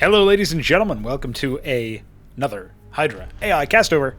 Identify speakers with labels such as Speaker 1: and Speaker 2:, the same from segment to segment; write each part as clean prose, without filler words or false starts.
Speaker 1: Hello, ladies and gentlemen. Welcome to another HYDRA AI Castover.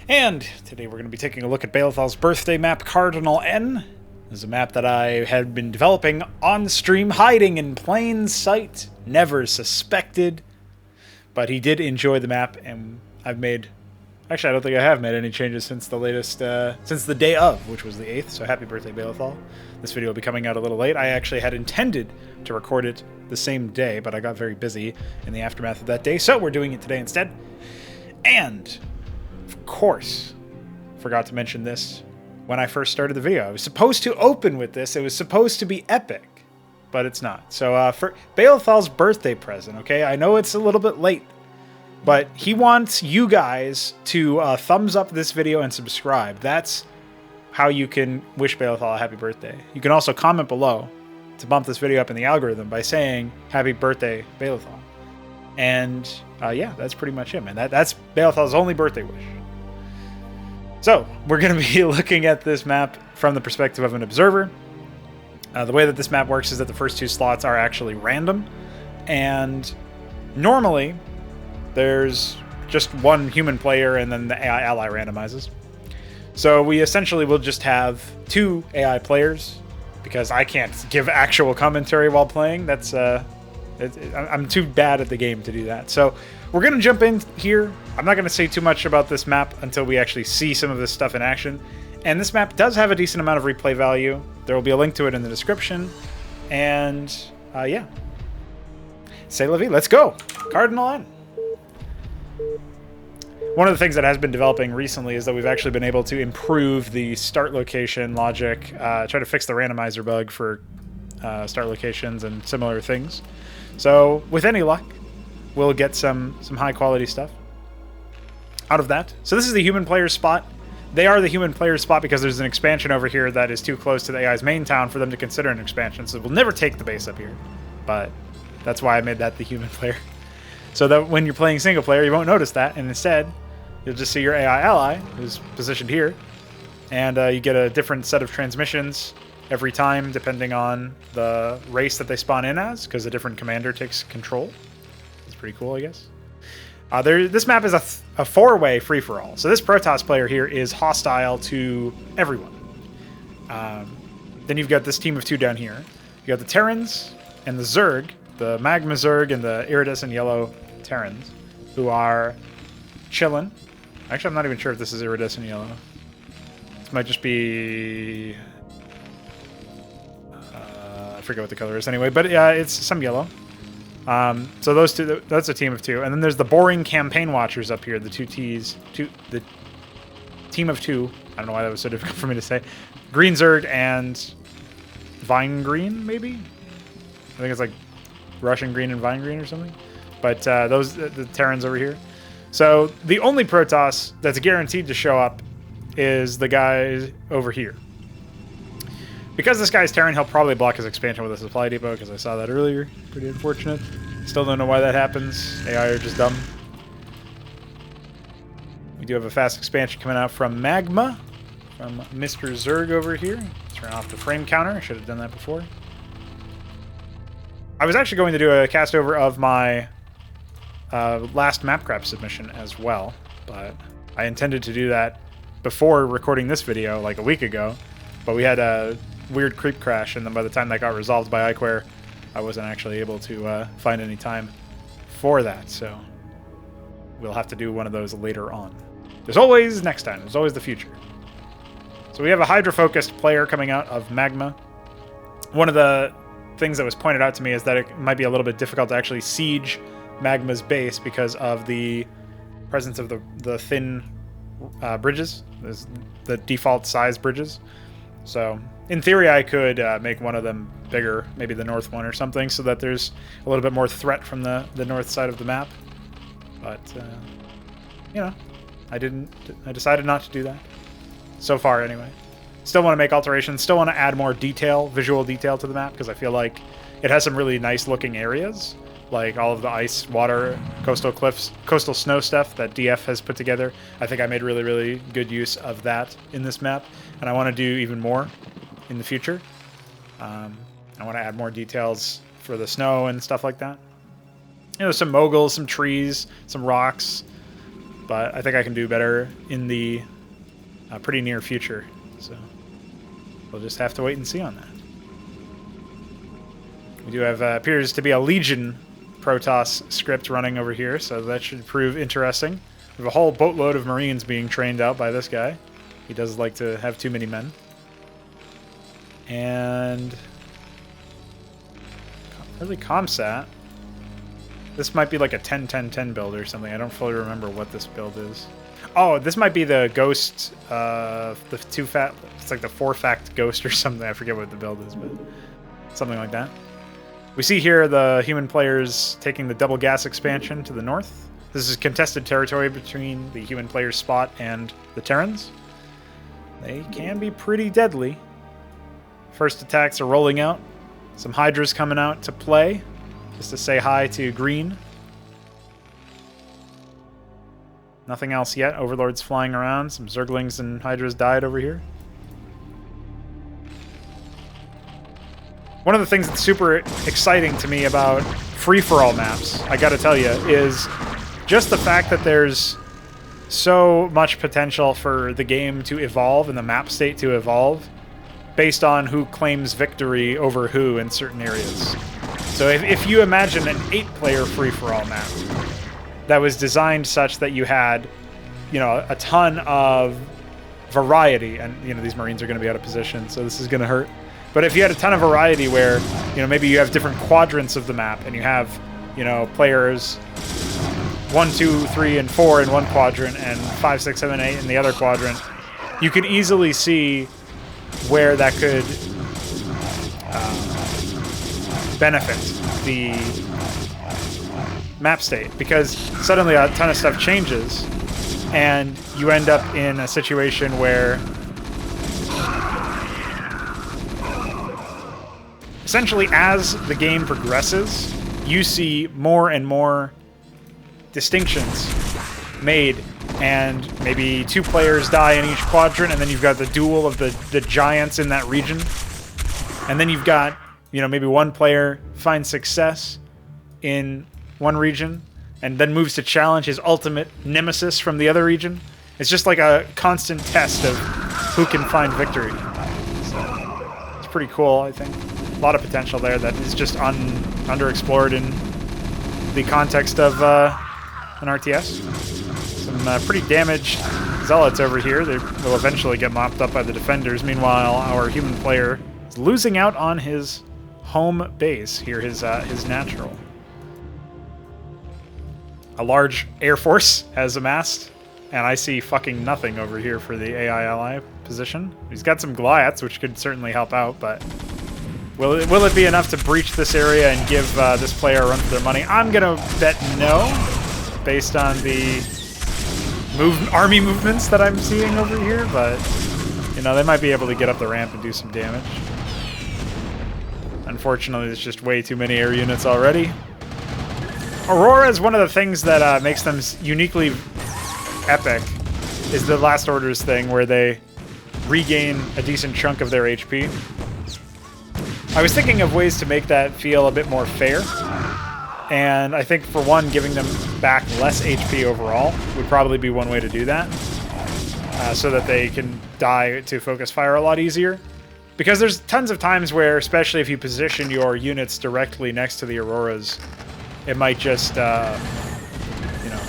Speaker 1: And today we're going to be taking a look at Baelethal's birthday map, Cardinal N. This is a map that I had been developing on stream, hiding in plain sight, never suspected. But he did enjoy the map, and I've made... Actually, I don't think I have made any changes since the latest, since the day of, which was the 8th, so happy birthday, Baelethal. This video will be coming out a little late. I actually had intended to record it the same day, but I got very busy in the aftermath of that day, so we're doing it today instead. And, of course, forgot to mention this when I first started the video. I was supposed to open with this. It was supposed to be epic, but it's not. So, for Baelethal's birthday present, okay? I know it's a little bit late, but he wants you guys to thumbs up this video and subscribe. That's how you can wish Baelethal a happy birthday. You can also comment below to bump this video up in the algorithm by saying, happy birthday, Baelethal. And yeah, that's pretty much it, man. That's Baelethal's only birthday wish. So, we're going to be looking at this map from the perspective of an observer. The way that this map works is that the first two slots are actually random. And normally, there's just one human player and then the AI ally randomizes. So we essentially will just have two AI players because I can't give actual commentary while playing. That's I'm too bad at the game to do that. So we're going to jump in here. I'm not going to say too much about this map until we actually see some of this stuff in action. And this map does have a decent amount of replay value. There will be a link to it in the description. And yeah. C'est la vie. Let's go. Cardinal N. One of the things that has been developing recently is that we've actually been able to improve the start location logic, try to fix the randomizer bug for start locations and similar things. So with any luck, we'll get some high quality stuff out of that. So this is the human player spot. They are the human player spot because there's an expansion over here that is too close to the AI's main town for them to consider an expansion. So we'll never take the base up here, but that's why I made that the human player. So that when you're playing single player, you won't notice that, and instead, you'll just see your AI ally, who's positioned here, and you get a different set of transmissions every time, depending on the race that they spawn in as, because a different commander takes control. It's pretty cool, I guess. This map is a four-way free-for-all, so this Protoss player here is hostile to everyone. Then you've got this team of two down here. You got the Terrans and the Zerg, the Magma Zerg and the iridescent yellow Terrans, who are chillin'. Actually, I'm not even sure if this is iridescent yellow. This might just be... I forget what the color is anyway, but yeah, it's some yellow. So those two, that's a team of two. And then there's the boring campaign watchers up here, the two T's, the team of two. I don't know why that was so difficult for me to say. Green Zerg and Vine Green, maybe? I think it's like Russian Green and Vine Green or something. But the Terrans over here. So the only Protoss that's guaranteed to show up is the guy over here. Because this guy's Terran, he'll probably block his expansion with a supply depot, because I saw that earlier. Pretty unfortunate. Still don't know why that happens. AI are just dumb. We do have a fast expansion coming out from Magma, from Mr. Zerg over here. Turn off the frame counter. I should have done that before. I was actually going to do a cast over of my last Mapcraft submission as well, but I intended to do that before recording this video like a week ago, but we had a weird creep crash, and then by the time that got resolved by iQuare, I wasn't actually able to find any time for that, so we'll have to do one of those later on. There's always next time. There's always the future. So we have a Hydra-focused player coming out of Magma. One of the things that was pointed out to me is that it might be a little bit difficult to actually siege Magma's base because of the presence of the thin bridges, the default size bridges. So in theory, I could make one of them bigger, maybe the north one or something, so that there's a little bit more threat from the north side of the map. But you know, I decided not to do that so far anyway. Still want to make alterations, still want to add more detail, visual detail to the map, because I feel like it has some really nice looking areas, like all of the ice, water, coastal cliffs, coastal snow stuff that DF has put together. I think I made really, really good use of that in this map, and I want to do even more in the future. I want to add more details for the snow and stuff like that. You know, some moguls, some trees, some rocks. But I think I can do better in the pretty near future. So we'll just have to wait and see on that. We do have, appears to be a Legion Protoss script running over here, so that should prove interesting. We have a whole boatload of Marines being trained out by this guy. He does like to have too many men. And really ComSat. This might be like a 10-10-10 build or something. I don't fully remember what this build is. Oh, this might be the Ghost, the it's like the 4-fact Ghost or something. I forget what the build is, but something like that. We see here the human players taking the double gas expansion to the north. This is contested territory between the human players' spot and the Terrans. They can be pretty deadly. First attacks are rolling out. Some Hydras coming out to play, just to say hi to Green. Nothing else yet. Overlords flying around. Some Zerglings and Hydras died over here. One of the things that's super exciting to me about free-for-all maps, I gotta tell you, is just the fact that there's so much potential for the game to evolve and the map state to evolve based on who claims victory over who in certain areas. So if you imagine an 8-player free-for-all map that was designed such that you had, you know, a ton of variety, and, you know, these Marines are going to be out of position, so this is going to hurt. But if you had a ton of variety where, you know, maybe you have different quadrants of the map and you have, you know, players 1, 2, 3, and 4 in one quadrant and 5, 6, 7, 8 in the other quadrant, you could easily see where that could benefit the map state, because suddenly a ton of stuff changes and you end up in a situation where essentially as the game progresses, you see more and more distinctions made, and maybe 2 players die in each quadrant, and then you've got the duel of the giants in that region, and then you've got, you know, maybe 1 player finds success in one region and then moves to challenge his ultimate nemesis from the other region. It's just like a constant test of who can find victory. So it's pretty cool, I think. A lot of potential there that is just underexplored in the context of an RTS. Some pretty damaged zealots over here. They will eventually get mopped up by the defenders. Meanwhile, our human player is losing out on his home base here, his natural. A large air force has amassed, and I see fucking nothing over here for the AI ally position. He's got some Goliaths, which could certainly help out, but will it be enough to breach this area and give this player a run for their money? I'm gonna bet no, based on the army movements that I'm seeing over here, but, you know, they might be able to get up the ramp and do some damage. Unfortunately, there's just way too many air units already. Aurora is one of the things that makes them uniquely epic, is the Last Order's thing, where they regain a decent chunk of their HP. I was thinking of ways to make that feel a bit more fair, and I think, for one, giving them back less HP overall would probably be one way to do that, so that they can die to focus fire a lot easier. Because there's tons of times where, especially if you position your units directly next to the Auroras, it might just, you know,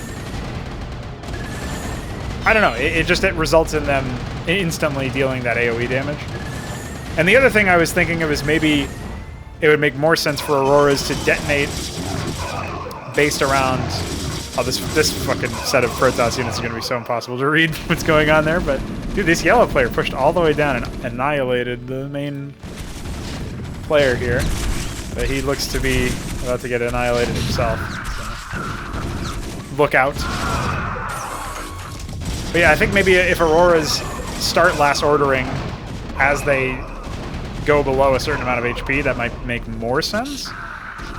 Speaker 1: I don't know, it results in them instantly dealing that AoE damage. And the other thing I was thinking of is maybe it would make more sense for Auroras to detonate based around... Oh, this fucking set of Protoss units is going to be so impossible to read what's going on there, but... Dude, this yellow player pushed all the way down and annihilated the main player here. But he looks to be about to get annihilated himself. So. Look out. But yeah, I think maybe if Auroras start last ordering as they go below a certain amount of HP, that might make more sense.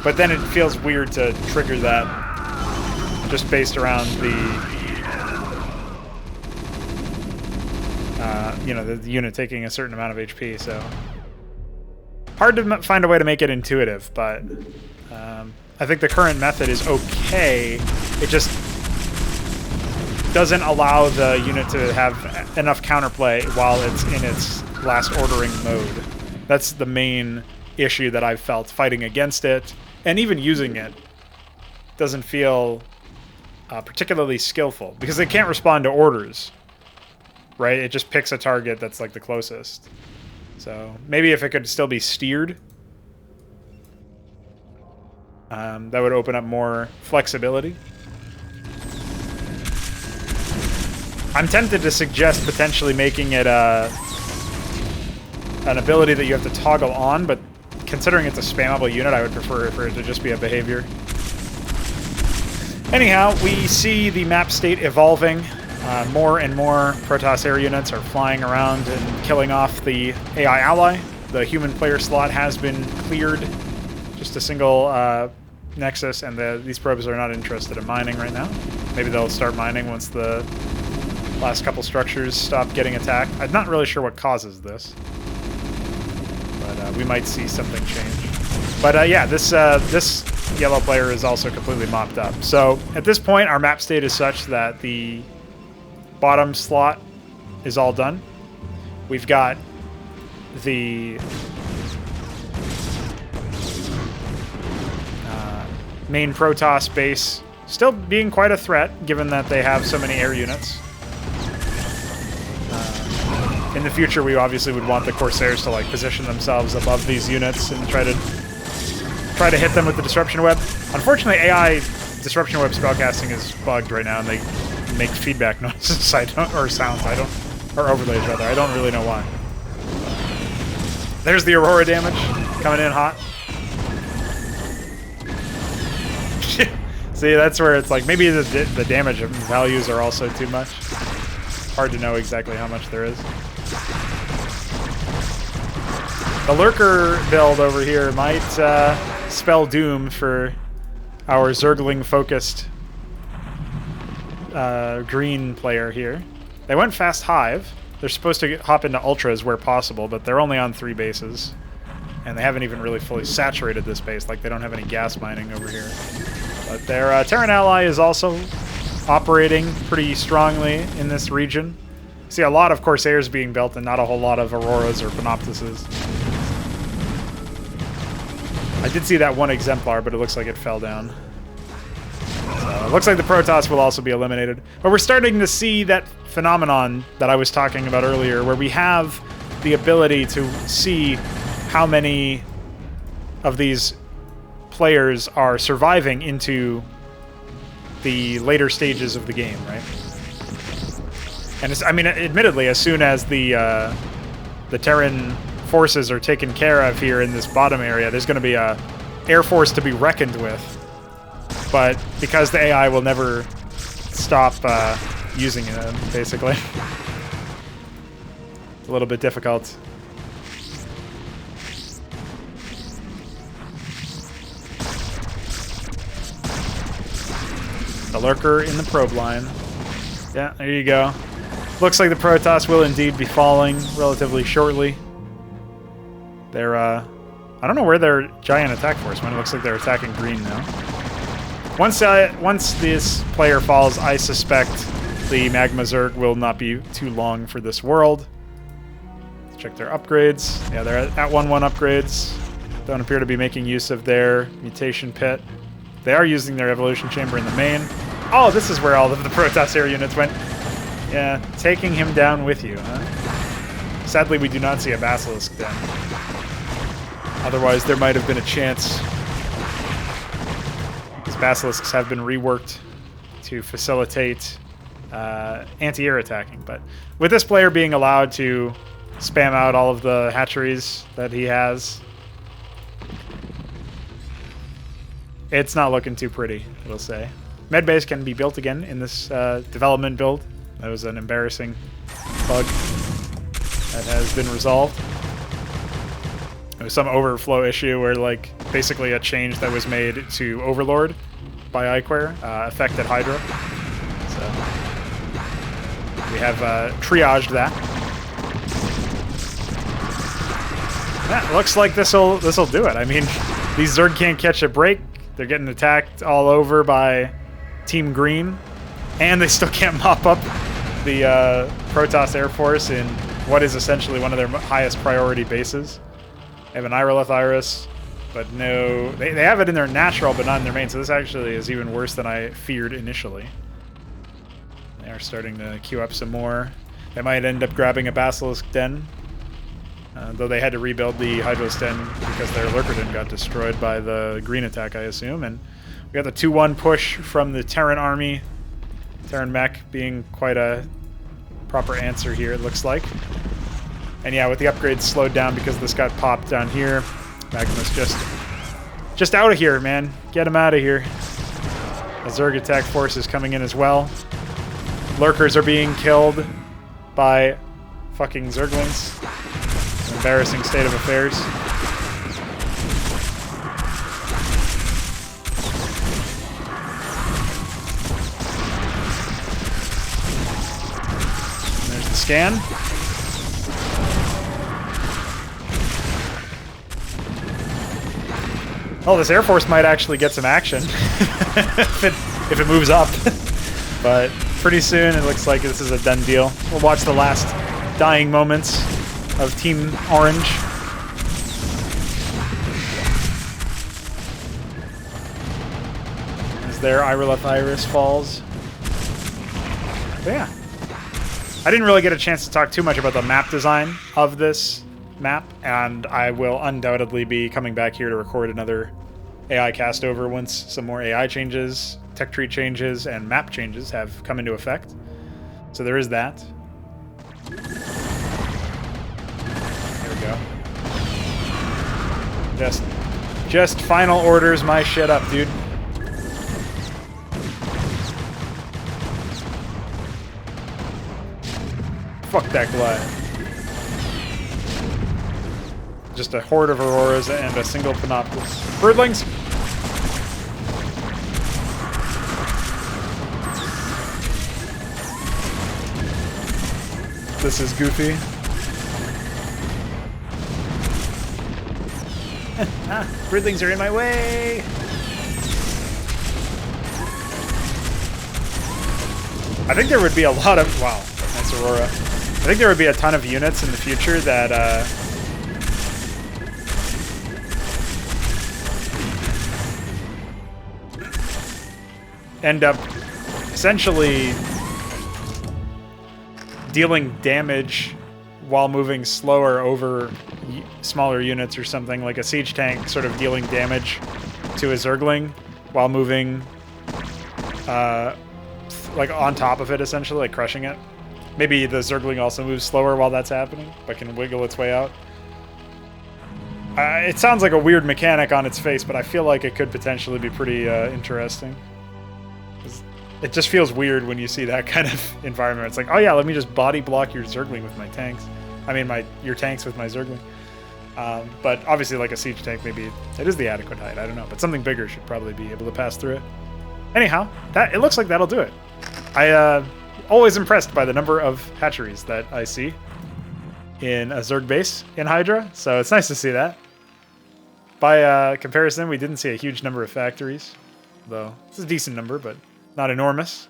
Speaker 1: But then it feels weird to trigger that just based around the... you know, the unit taking a certain amount of HP, so... Hard to find a way to make it intuitive, but I think the current method is okay. It just doesn't allow the unit to have enough counterplay while it's in its last ordering mode. That's the main issue that I've felt fighting against it, and even using it doesn't feel particularly skillful because it can't respond to orders, right? It just picks a target that's like the closest. So maybe if it could still be steered, that would open up more flexibility. I'm tempted to suggest potentially making it an ability that you have to toggle on, but considering it's a spammable unit, I would prefer for it to just be a behavior. Anyhow, we see the map state evolving. More and more Protoss air units are flying around and killing off the AI ally. The human player slot has been cleared. Just a single nexus, and these probes are not interested in mining right now. Maybe they'll start mining once the last couple structures stop getting attacked. I'm not really sure what causes this, but we might see something change. But yeah, this yellow player is also completely mopped up. So at this point, our map state is such that the bottom slot is all done. We've got the main Protoss base still being quite a threat, given that they have so many air units. In the future, we obviously would want the Corsairs to like position themselves above these units and try to hit them with the Disruption Web. Unfortunately, AI Disruption Web spellcasting is bugged right now, and they make feedback noises, or sounds, or overlays rather. I don't really know why. There's the Aurora damage coming in hot. See, that's where it's like maybe the damage values are also too much. Hard to know exactly how much there is. The Lurker build over here might spell doom for our Zergling-focused green player here. They went Fast Hive. They're supposed to hop into Ultras where possible, but they're only on 3 bases. And they haven't even really fully saturated this base, like they don't have any gas mining over here. But their Terran ally is also operating pretty strongly in this region. See a lot of Corsairs being built and not a whole lot of Auroras or Panoptises. I did see that one exemplar, but it looks like it fell down. So it looks like the Protoss will also be eliminated. But we're starting to see that phenomenon that I was talking about earlier, where we have the ability to see how many of these players are surviving into the later stages of the game, right? And it's, I mean, admittedly, as soon as the Terran forces are taken care of here in this bottom area, there's going to be a air force to be reckoned with. But because the AI will never stop using it, basically, it's a little bit difficult. The Lurker in the probe line. Yeah, there you go. Looks like the Protoss will indeed be falling relatively shortly. They're, I don't know where their giant attack force went. It looks like they're attacking green now. Once this player falls, I suspect the Magma Zerg will not be too long for this world. Let's check their upgrades. Yeah, they're at 1-1 upgrades. Don't appear to be making use of their mutation pit. They are using their evolution chamber in the main. Oh, this is where all of the Protoss air units went. Yeah, taking him down with you, huh? Sadly, we do not see a Basilisk den. Otherwise, there might have been a chance. These Basilisks have been reworked to facilitate anti-air attacking. But with this player being allowed to spam out all of the hatcheries that he has, it's not looking too pretty, we'll say. Medbase can be built again in this development build. That was an embarrassing bug that has been resolved. There was some overflow issue where, like, basically a change that was made to Overlord by iQuare affected HYDRA. So we have triaged that. Yeah, looks like this'll do it. I mean, these Zerg can't catch a break. They're getting attacked all over by Team Green, and they still can't mop up the Protoss Air Force in what is essentially one of their highest priority bases. They have an Irilith Iris, but no... They have it in their natural, but not in their main, so this actually is even worse than I feared initially. They are starting to queue up some more. They might end up grabbing a Basilisk Den, though they had to rebuild the Hydros Den because their Lurker Den got destroyed by the green attack, I assume. And we got the 2-1 push from the Terran army. Terran mech being quite a proper answer here, it looks like. And yeah, with the upgrades slowed down because this got popped down here. Magnus just out of here, man. Get him out of here. A Zerg attack force is coming in as well. Lurkers are being killed by fucking Zerglings. An embarrassing state of affairs. And there's the scan. Oh, this Air Force might actually get some action if it moves up. But pretty soon it looks like this is a done deal. We'll watch the last dying moments of Team Orange. As their Irilith Iris falls. But yeah. I didn't really get a chance to talk too much about the map design of this map, and I will undoubtedly be coming back here to record another AI Castover once some more AI changes, tech tree changes, and map changes have come into effect. So there is that. There we go. Just final orders my shit up, dude. Fuck that Goliath. Just a horde of Auroras and a single Panopticus. Birdlings! This is goofy. Birdlings are in my way! I think there would be a lot of... Wow, nice Aurora. I think there would be a ton of units in the future that... end up essentially dealing damage while moving slower over smaller units or something, like a siege tank sort of dealing damage to a Zergling while moving like on top of it, essentially, like crushing it. Maybe the Zergling also moves slower while that's happening, but can wiggle its way out. It sounds like a weird mechanic on its face, but I feel like it could potentially be pretty interesting. It just feels weird when you see that kind of environment. It's like, oh yeah, let me just body block your Zergling with my tanks. I mean, your tanks with my Zergling. But obviously, like a siege tank, maybe it is the adequate height. I don't know, but something bigger should probably be able to pass through it. Anyhow, it looks like that'll do it. Always impressed by the number of hatcheries that I see in a Zerg base in Hydra, so it's nice to see that. By comparison, we didn't see a huge number of factories, though it's a decent number, but not enormous.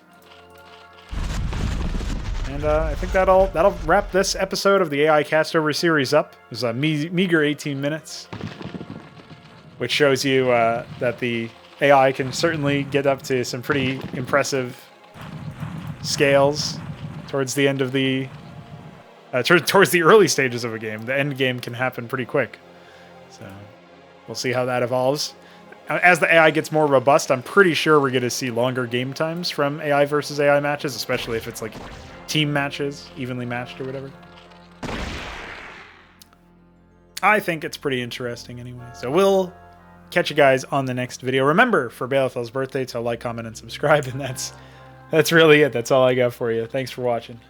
Speaker 1: And I think that'll wrap this episode of the AI Castover series up. It was a meager 18 minutes, which shows you that the AI can certainly get up to some pretty impressive scales towards the end of the towards the early stages of a game. The end game can happen pretty quick, so we'll see how that evolves. As the AI gets more robust, I'm pretty sure we're going to see longer game times from AI versus AI matches, especially if it's like team matches, evenly matched or whatever. I think it's pretty interesting anyway. So we'll catch you guys on the next video. Remember, for Baelethal's birthday, to like, comment, and subscribe, and that's really it. That's all I got for you. Thanks for watching.